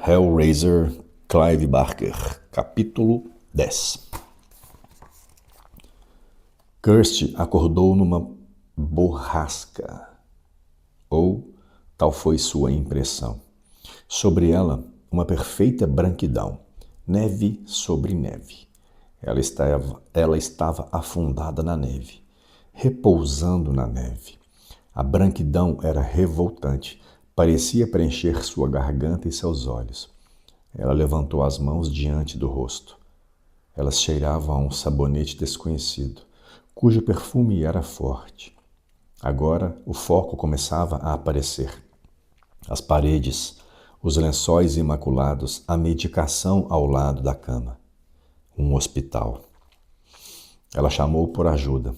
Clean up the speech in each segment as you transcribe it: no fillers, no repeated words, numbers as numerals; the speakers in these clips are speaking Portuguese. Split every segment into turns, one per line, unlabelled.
Hellraiser, Clive Barker, capítulo 10. Kirsty acordou numa borrasca, ou tal foi sua impressão. Sobre ela, uma perfeita branquidão, neve sobre neve. Ela estava afundada na neve, repousando na neve. A branquidão era revoltante, parecia preencher sua garganta e seus olhos. Ela levantou as mãos diante do rosto. Elas cheiravam a um sabonete desconhecido, cujo perfume era forte. Agora o foco começava a aparecer. As paredes, os lençóis imaculados, a medicação ao lado da cama. Um hospital. Ela chamou por ajuda.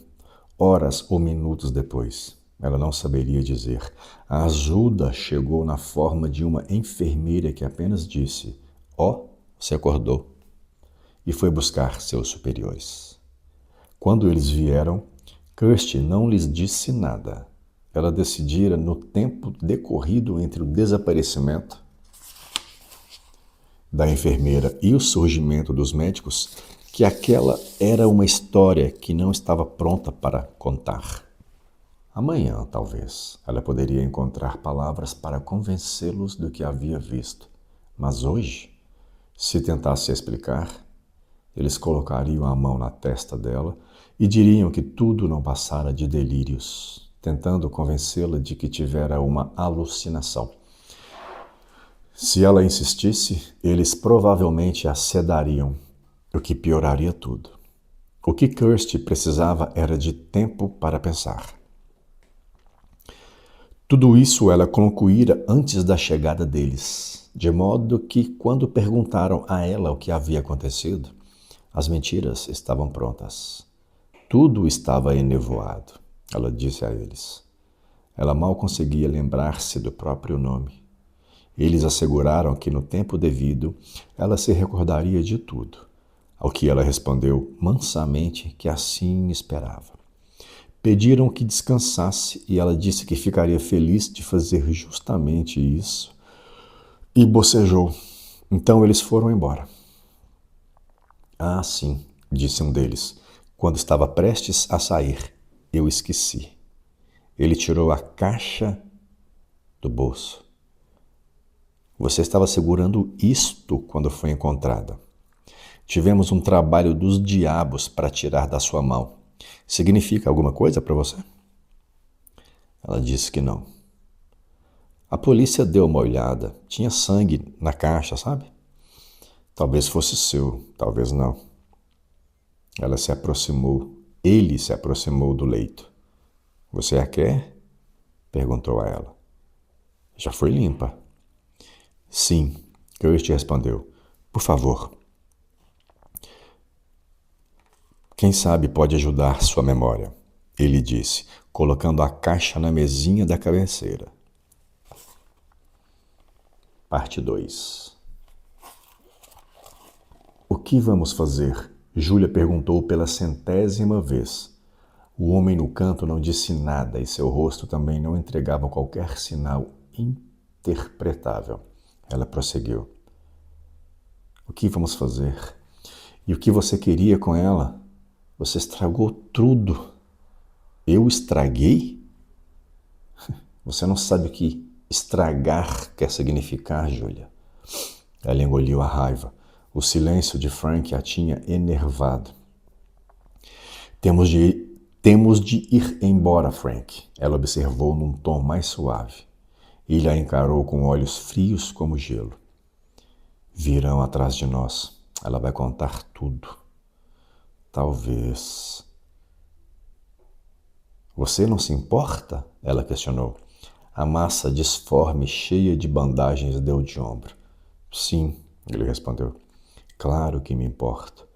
Horas ou minutos depois, ela não saberia dizer. A ajuda chegou na forma de uma enfermeira que apenas disse: "Ó, você acordou", e foi buscar seus superiores. Quando eles vieram, Kirsty não lhes disse nada. Ela decidira, no tempo decorrido entre o desaparecimento da enfermeira e o surgimento dos médicos, que aquela era uma história que não estava pronta para contar. Amanhã, talvez, ela poderia encontrar palavras para convencê-los do que havia visto. Mas hoje, se tentasse explicar, eles colocariam a mão na testa dela e diriam que tudo não passara de delírios, tentando convencê-la de que tivera uma alucinação. Se ela insistisse, eles provavelmente a sedariam, o que pioraria tudo. O que Kirsty precisava era de tempo para pensar. Tudo isso ela concluíra antes da chegada deles, de modo que, quando perguntaram a ela o que havia acontecido, as mentiras estavam prontas. Tudo estava enevoado, ela disse a eles. Ela mal conseguia lembrar-se do próprio nome. Eles asseguraram que no tempo devido ela se recordaria de tudo, ao que ela respondeu mansamente que assim esperava. Pediram que descansasse e ela disse que ficaria feliz de fazer justamente isso e bocejou. Então eles foram embora. "Ah, sim", disse um deles, quando estava prestes a sair. "Eu esqueci." Ele tirou a caixa do bolso. "Você estava segurando isto quando foi encontrada. Tivemos um trabalho dos diabos para tirar da sua mão. Significa alguma coisa para você?" Ela disse que não. "A polícia deu uma olhada. Tinha sangue na caixa, sabe? Talvez fosse seu, talvez não." Ele se aproximou do leito. "Você a quer?" perguntou a ela. "Já foi limpa." "Sim", Kirsty respondeu. "Por favor." "Quem sabe pode ajudar sua memória", ele disse, colocando a caixa na mesinha da cabeceira. Parte 2. "O que vamos fazer?" Júlia perguntou pela 100ª vez. O homem no canto não disse nada e seu rosto também não entregava qualquer sinal interpretável. Ela prosseguiu. "O que vamos fazer? E o que você queria com ela? Você estragou tudo." "Eu estraguei?" "Você não sabe o que estragar quer significar, Júlia." Ela engoliu a raiva. O silêncio de Frank a tinha enervado. Temos de ir embora, Frank." Ela observou num tom mais suave. Ele a encarou com olhos frios como gelo. "Virão atrás de nós. Ela vai contar tudo." "Talvez." "Você não se importa?" ela questionou. A massa disforme, cheia de bandagens, deu de ombro. "Sim", ele respondeu. "Claro que me importo.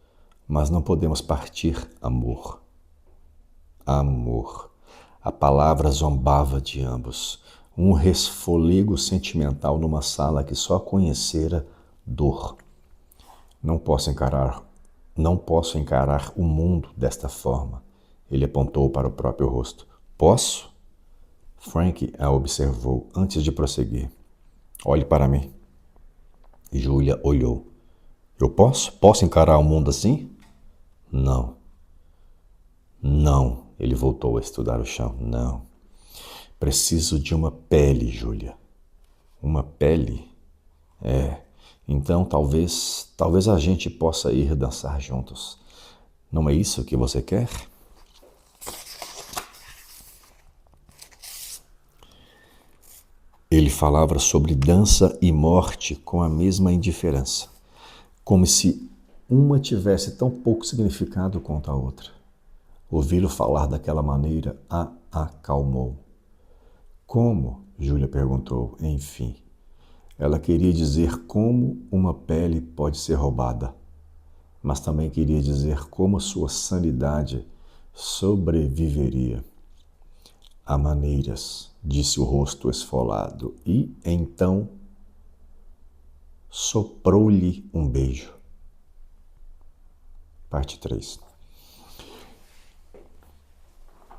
Mas não podemos partir, amor." Amor. A palavra zombava de ambos. Um resfolego sentimental numa sala que só conhecera dor. Não posso encarar o mundo desta forma." Ele apontou para o próprio rosto. "Posso?" Frank a observou antes de prosseguir. "Olhe para mim." Júlia olhou. Eu posso? Posso encarar o mundo assim? Não. Não. Ele voltou a estudar o chão. Não. Preciso de uma pele, Júlia. Uma pele? É. Então talvez a gente possa ir dançar juntos. Não é isso que você quer? Ele falava sobre dança e morte com a mesma indiferença, como se uma tivesse tão pouco significado quanto a outra. Ouvi-lo falar daquela maneira a acalmou. Como? Júlia perguntou, enfim. Ela queria dizer como uma pele pode ser roubada, mas também queria dizer como sua sanidade sobreviveria. Há maneiras, disse o rosto esfolado, e então soprou-lhe um beijo. Parte 3.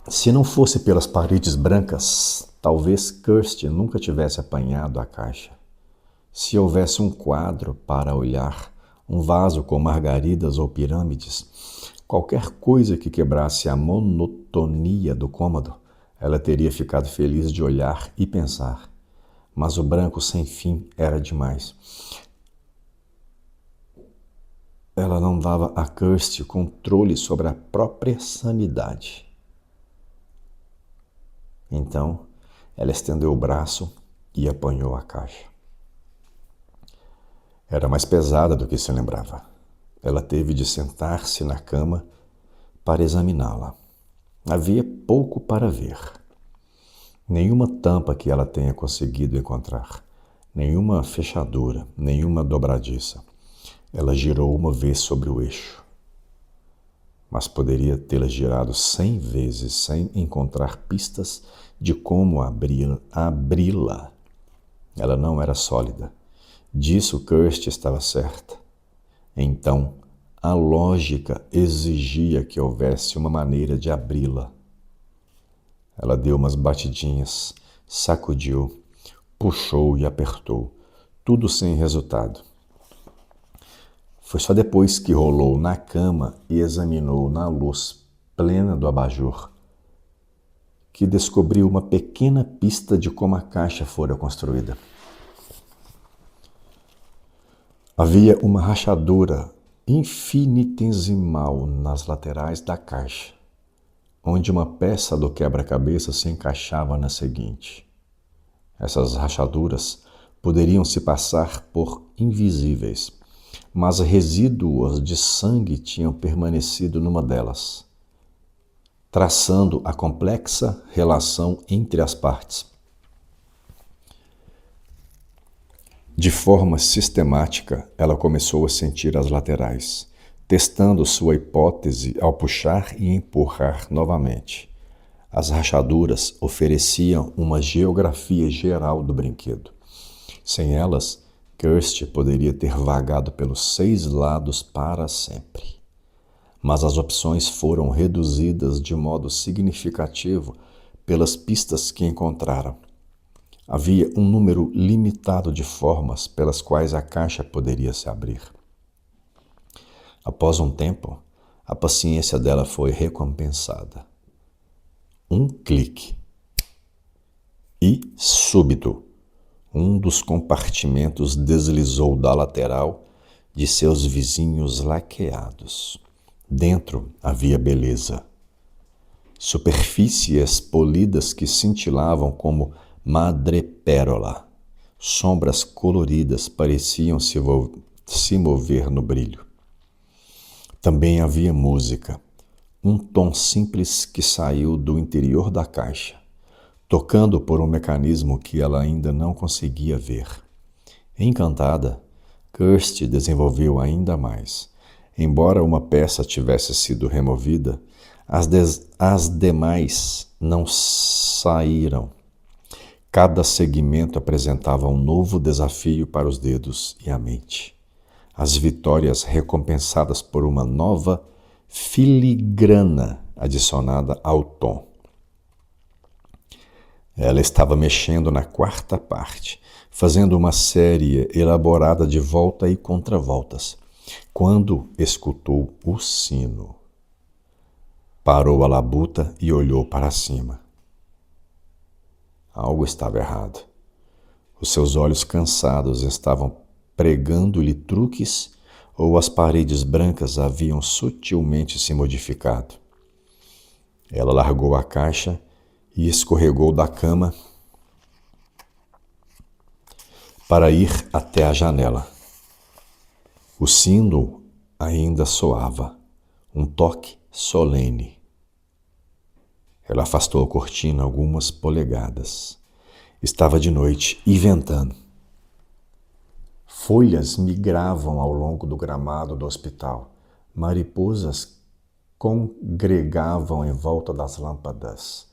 Se não fosse pelas paredes brancas, talvez Kirsty nunca tivesse apanhado a caixa. Se houvesse um quadro para olhar, um vaso com margaridas ou pirâmides, qualquer coisa que quebrasse a monotonia do cômodo, ela teria ficado feliz de olhar e pensar. Mas o branco sem fim era demais. Ela não dava a Kirsty controle sobre a própria sanidade. Então, ela estendeu o braço e apanhou a caixa. Era mais pesada do que se lembrava. Ela teve de sentar-se na cama para examiná-la. Havia pouco para ver. Nenhuma tampa que ela tenha conseguido encontrar, nenhuma fechadura, nenhuma dobradiça. Ela girou uma vez sobre o eixo, mas poderia tê-la girado 100 vezes sem encontrar pistas de como abri-la. Ela não era sólida. Disso Kirsty estava certa. Então, a lógica exigia que houvesse uma maneira de abri-la. Ela deu umas batidinhas, sacudiu, puxou e apertou, tudo sem resultado. Foi só depois que rolou na cama e examinou na luz plena do abajur que descobriu uma pequena pista de como a caixa fora construída. Havia uma rachadura infinitesimal nas laterais da caixa, onde uma peça do quebra-cabeça se encaixava na seguinte. Essas rachaduras poderiam se passar por invisíveis, mas resíduos de sangue tinham permanecido numa delas, traçando a complexa relação entre as partes. De forma sistemática, ela começou a sentir as laterais, testando sua hipótese ao puxar e empurrar novamente. As rachaduras ofereciam uma geografia geral do brinquedo. Sem elas, Kirsty poderia ter vagado pelos 6 lados para sempre. Mas as opções foram reduzidas de modo significativo pelas pistas que encontraram. Havia um número limitado de formas pelas quais a caixa poderia se abrir. Após um tempo, a paciência dela foi recompensada. Um clique. E, súbito, um dos compartimentos deslizou da lateral de seus vizinhos laqueados. Dentro havia beleza. Superfícies polidas que cintilavam como madrepérola. Sombras coloridas pareciam se mover no brilho. Também havia música, um tom simples que saiu do interior da caixa, tocando por um mecanismo que ela ainda não conseguia ver. Encantada, Kirsty desenvolveu ainda mais. Embora uma peça tivesse sido removida, as demais não saíram. Cada segmento apresentava um novo desafio para os dedos e a mente. As vitórias recompensadas por uma nova filigrana adicionada ao tom. Ela estava mexendo na quarta parte, fazendo uma série elaborada de volta e contravoltas, quando escutou o sino. Parou a labuta e olhou para cima. Algo estava errado. Os seus olhos cansados estavam pregando-lhe truques ou as paredes brancas haviam sutilmente se modificado. Ela largou a caixa e escorregou da cama para ir até a janela. O sino ainda soava, um toque solene. Ela afastou a cortina algumas polegadas. Estava de noite e ventando. Folhas migravam ao longo do gramado do hospital. Mariposas congregavam em volta das lâmpadas.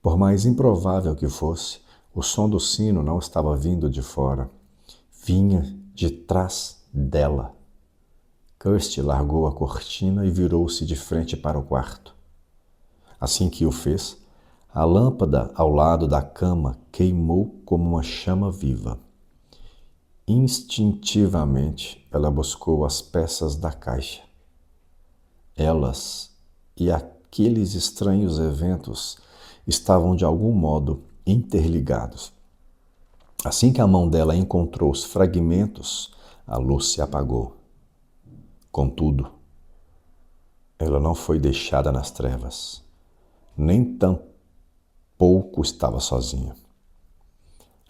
Por mais improvável que fosse, o som do sino não estava vindo de fora. Vinha de trás dela. Kirsty largou a cortina e virou-se de frente para o quarto. Assim que o fez, a lâmpada ao lado da cama queimou como uma chama viva. Instintivamente, ela buscou as peças da caixa. Elas e aqueles estranhos eventos estavam de algum modo interligados. Assim que a mão dela encontrou os fragmentos, a luz se apagou. Contudo, ela não foi deixada nas trevas, nem tampouco estava sozinha.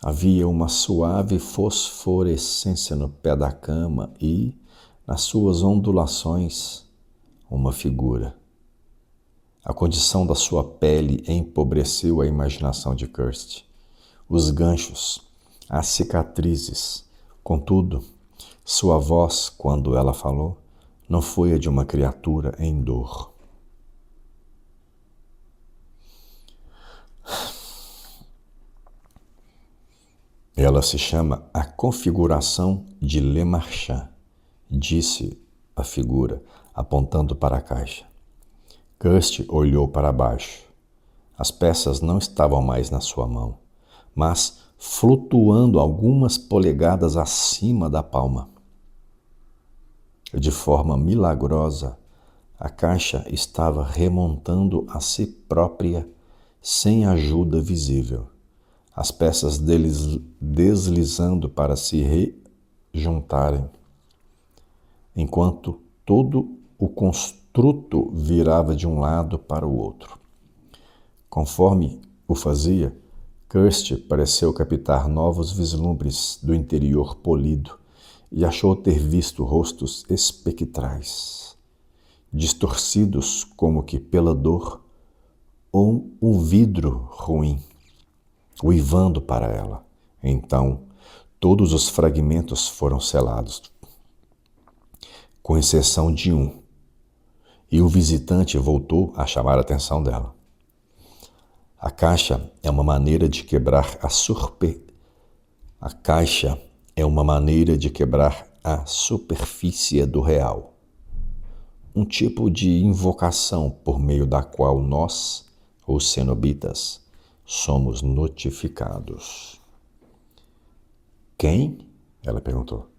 Havia uma suave fosforescência no pé da cama e, nas suas ondulações, uma figura. A condição da sua pele empobreceu a imaginação de Kirsty. Os ganchos, as cicatrizes. Contudo, sua voz, quando ela falou, não foi a de uma criatura em dor. Ela se chama a configuração de Le Marchand, disse a figura, apontando para a caixa. Kirsty olhou para baixo. As peças não estavam mais na sua mão, mas flutuando algumas polegadas acima da palma. De forma milagrosa, a caixa estava remontando a si própria sem ajuda visível. As peças deles deslizando para se rejuntarem, enquanto todo o construto virava de um lado para o outro. Conforme o fazia, Kirsty pareceu captar novos vislumbres do interior polido e achou ter visto rostos espectrais, distorcidos como que pela dor ou um vidro ruim, uivando para ela. Então, todos os fragmentos foram selados, com exceção de um, e o visitante voltou a chamar a atenção dela. A caixa é uma maneira de quebrar a superfície do real. Um tipo de invocação por meio da qual nós, os cenobitas, somos notificados. Quem? Ela perguntou.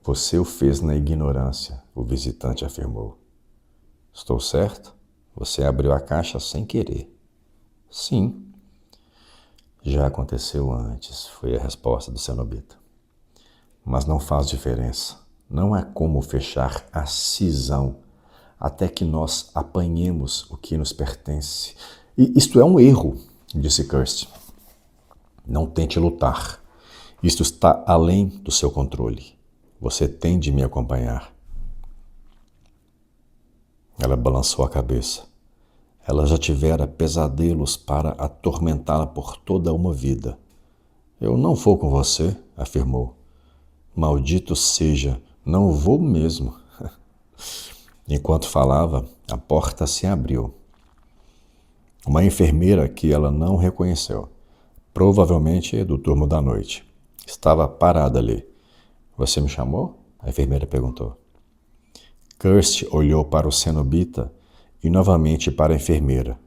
Você o fez na ignorância, o visitante afirmou. Estou certo? Você abriu a caixa sem querer. Sim. Já aconteceu antes, foi a resposta do cenobita. Mas não faz diferença. Não há como fechar a cisão até que nós apanhemos o que nos pertence. E isto é um erro, disse Kirsty. Não tente lutar. Isto está além do seu controle. Você tem de me acompanhar. Ela balançou a cabeça. Ela já tivera pesadelos para atormentá-la por toda uma vida. Eu não vou com você, afirmou. Maldito seja, não vou mesmo. Enquanto falava, a porta se abriu. Uma enfermeira que ela não reconheceu, provavelmente do turno da noite, estava parada ali. Você me chamou? A enfermeira perguntou. Kirsty olhou para o cenobita e novamente para a enfermeira.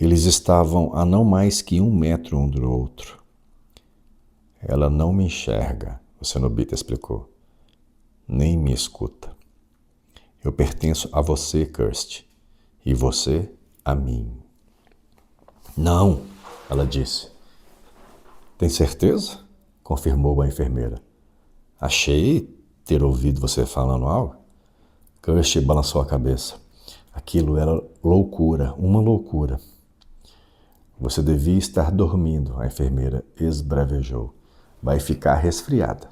Eles estavam a não mais que 1 metro um do outro. Ela não me enxerga, o cenobita explicou. Nem me escuta. Eu pertenço a você, Kirsty, e você a mim. Não, ela disse. Tem certeza? Confirmou a enfermeira. Achei ter ouvido você falando algo. Kirsty balançou a cabeça. Aquilo era loucura, uma loucura. Você devia estar dormindo, a enfermeira esbravejou. Vai ficar resfriada.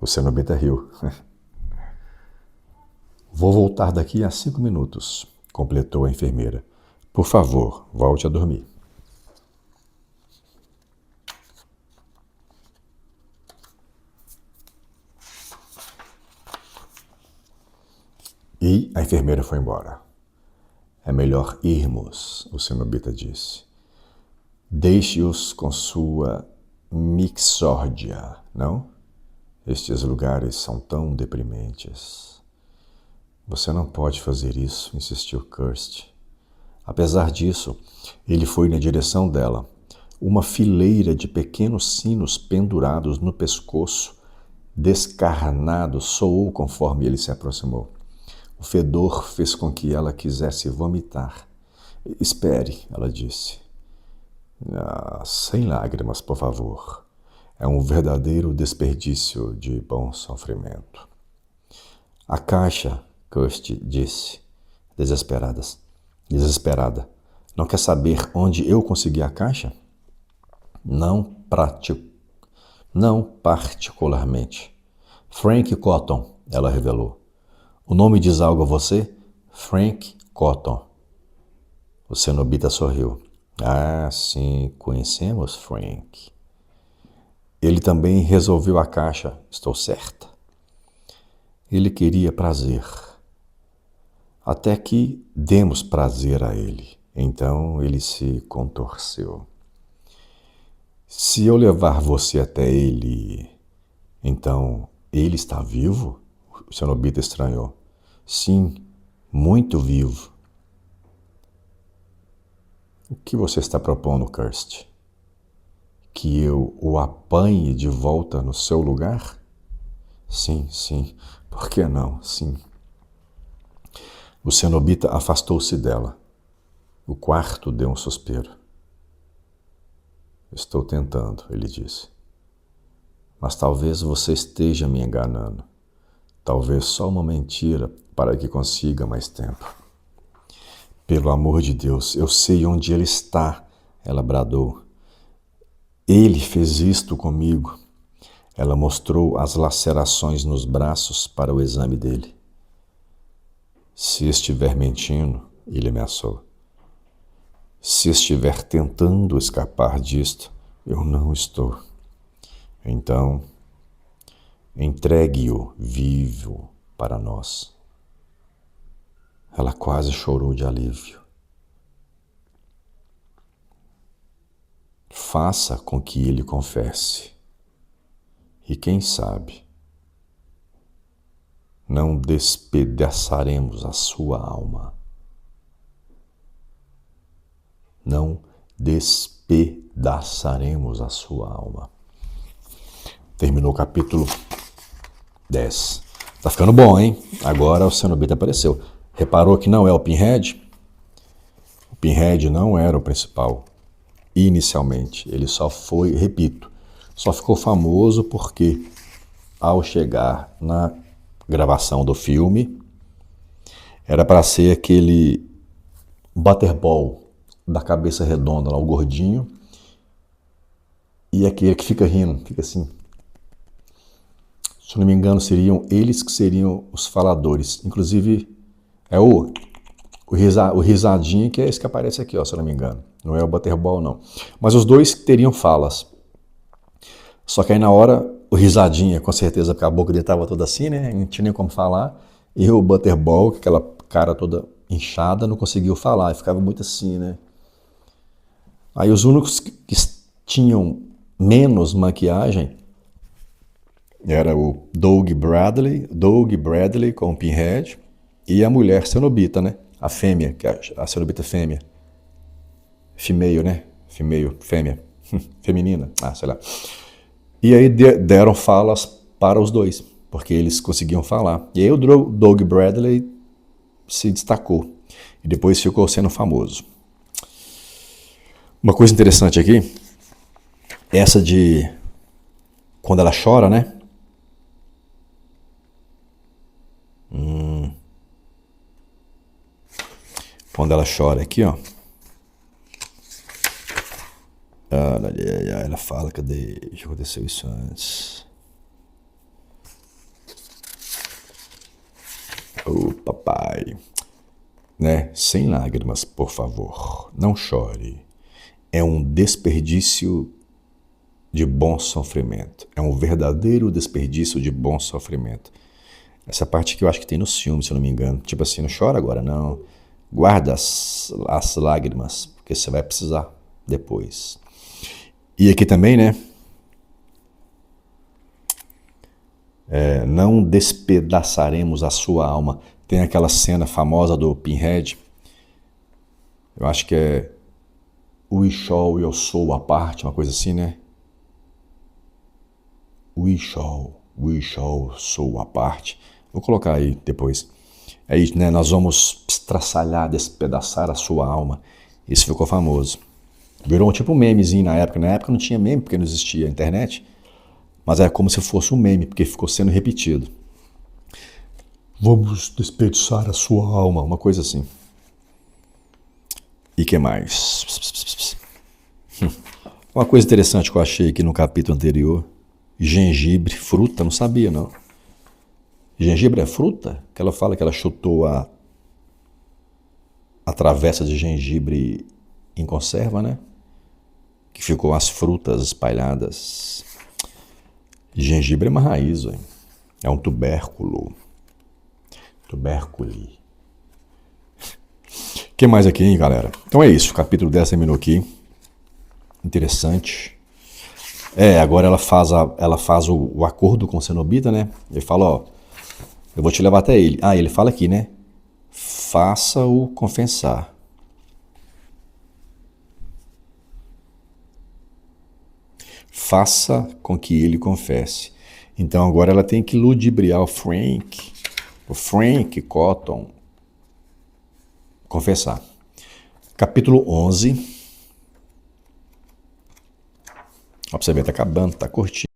O cenobita riu. Vou voltar daqui a 5 minutos, completou a enfermeira. Por favor, volte a dormir. E a enfermeira foi embora. É melhor irmos, o cenobita disse. Deixe-os com sua mixórdia, não? Estes lugares são tão deprimentes. Você não pode fazer isso, insistiu Kirsty. Apesar disso, ele foi na direção dela. Uma fileira de pequenos sinos pendurados no pescoço, descarnado, soou conforme ele se aproximou. O fedor fez com que ela quisesse vomitar. Espere, ela disse. Sem lágrimas, por favor. É um verdadeiro desperdício de bom sofrimento. A caixa, Kirsty disse, desesperada. Não quer saber onde eu consegui a caixa? Não particularmente. Frank Cotton, ela revelou. O nome diz algo a você? Frank Cotton. O cenobita sorriu. Ah, sim, conhecemos Frank. Ele também resolveu a caixa, estou certa. Ele queria prazer. Até que demos prazer a ele. Então ele se contorceu. Se eu levar você até ele, então ele está vivo? O cenobita estranhou. Sim, muito vivo. O que você está propondo, Kirsty? Que eu o apanhe de volta no seu lugar? Sim. Por que não? Sim. O cenobita afastou-se dela. O quarto deu um suspiro. Estou tentando, ele disse. Mas talvez você esteja me enganando. Talvez só uma mentira para que consiga mais tempo. Pelo amor de Deus, eu sei onde ele está, ela bradou. Ele fez isto comigo. Ela mostrou as lacerações nos braços para o exame dele. Se estiver mentindo, ele ameaçou. Se estiver tentando escapar disto, eu não estou. Então, entregue-o vivo para nós. Ela quase chorou de alívio. Faça com que ele confesse. E quem sabe, não despedaçaremos a sua alma. Não despedaçaremos a sua alma. Terminou o capítulo 10. Tá ficando bom, hein? Agora o cenobita apareceu. Reparou que não é o Pinhead? O Pinhead não era o principal. Inicialmente, ele só foi, repito, só ficou famoso porque ao chegar na gravação do filme, era para ser aquele Butterball da cabeça redonda, lá, o gordinho, e aquele que fica rindo, fica assim. Se não me engano, seriam eles que seriam os faladores. Inclusive, é o risadinho, que é esse que aparece aqui, ó, se eu não me engano. Não é o Butterball, não. Mas os dois teriam falas. Só que aí na hora, o risadinha, com certeza, porque a boca dele estava toda assim, né? Não tinha nem como falar. E o Butterball, com aquela cara toda inchada, não conseguiu falar. Ficava muito assim, né? Aí os únicos que tinham menos maquiagem era o Doug Bradley com o Pinhead, e a mulher cenobita, né? A fêmea, que é a cenobita fêmea. female, né? Female, fêmea, feminina, sei lá. E aí deram falas para os dois, porque eles conseguiam falar. E aí o Doug Bradley se destacou e depois ficou sendo famoso. Uma coisa interessante aqui, essa de quando ela chora, né? Quando ela chora aqui, ó. Ela fala, cadê? Já aconteceu isso antes. Ô, papai. Né? Sem lágrimas, por favor. Não chore. É um desperdício de bom sofrimento. É um verdadeiro desperdício de bom sofrimento. Essa parte que eu acho que tem no filme, se eu não me engano. Tipo assim, não chora agora, não. Guarda as lágrimas, porque você vai precisar depois. E aqui também, né? Não despedaçaremos a sua alma. Tem aquela cena famosa do Pinhead. Eu acho que é We shall, eu sou a parte, uma coisa assim, né? We shall, sou a parte. Vou colocar aí depois. É isso, né? Nós vamos estraçalhar, despedaçar a sua alma. Isso ficou famoso. Virou tipo um memezinho na época. Na época não tinha meme, porque não existia a internet. Mas é como se fosse um meme, porque ficou sendo repetido. Vamos despedaçar a sua alma, uma coisa assim. E que mais? Uma coisa interessante que eu achei aqui no capítulo anterior. Gengibre, fruta, não sabia não. Gengibre é fruta? Que ela fala que ela chutou a travessa de gengibre em conserva, né? Que ficou as frutas espalhadas. Gengibre é uma raiz, véio. É um tubérculo. Tubércule. O que mais aqui, hein, galera? Então é isso, o capítulo 10 terminou aqui. Interessante. Agora ela faz o acordo com o cenobita, né? Ele fala, ó, eu vou te levar até ele. Ele fala aqui, né? Faça-o confessar. Faça com que ele confesse. Então agora ela tem que ludibriar o Frank Cotton, confessar. Capítulo 11. Ó, pra você ver, tá acabando, tá curtinho.